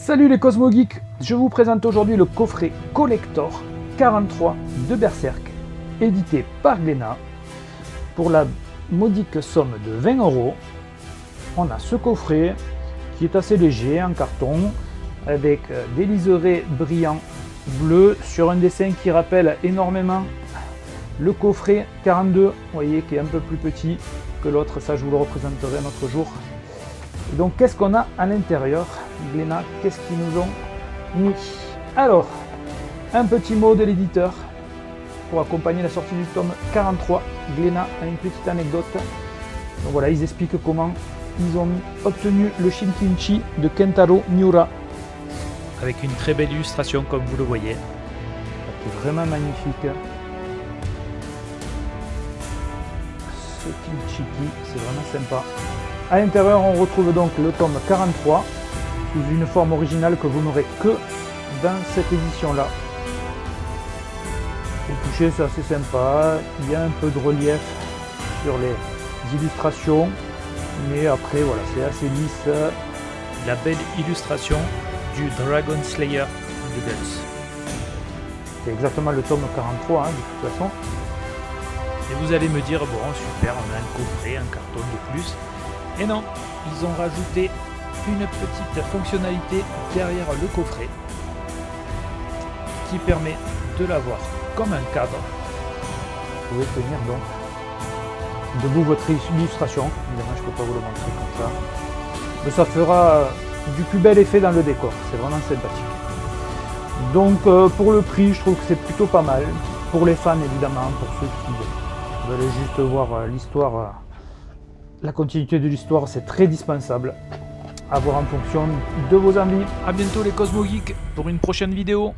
Salut les Cosmo Geeks, je vous présente aujourd'hui le coffret Collector 43 de Berserk, édité par Glénat. Pour la modique somme de 20 €, on a ce coffret qui est assez léger en carton, avec des liserés brillants bleus sur un dessin qui rappelle énormément le coffret 42, vous voyez, qui est un peu plus petit que l'autre, ça je vous le représenterai un autre jour. Et donc qu'est-ce qu'on a à l'intérieur, Glénat, qu'est-ce qu'ils nous ont mis? Alors, un petit mot de l'éditeur pour accompagner la sortie du tome 43. Glénat a une petite anecdote. Donc voilà, ils expliquent comment ils ont obtenu le Shinkinchi de Kentaro Miura. Avec une très belle illustration comme vous le voyez. C'est vraiment magnifique. Ce Kinchiki, c'est vraiment sympa. À l'intérieur, on retrouve donc le tome 43 sous une forme originale que vous n'aurez que dans cette édition-là. Le toucher, c'est assez sympa. Il y a un peu de relief sur les illustrations, mais après, voilà, c'est assez lisse. La belle illustration du Dragon Slayer de Guts. C'est exactement le tome 43, de toute façon. Et vous allez me dire, bon, super, on a un coffret, un carton de plus. Et non, ils ont rajouté une petite fonctionnalité derrière le coffret qui permet de l'avoir comme un cadre. Vous pouvez tenir donc debout votre illustration. Évidemment, je ne peux pas vous le montrer comme ça. Mais ça fera du plus bel effet dans le décor. C'est vraiment sympathique. Donc pour le prix, je trouve que c'est plutôt pas mal. Pour les fans, évidemment, pour ceux qui veulent juste voir l'histoire. La continuité de l'histoire, c'est très dispensable à voir en fonction de vos envies. A bientôt les Cosmo Geeks pour une prochaine vidéo.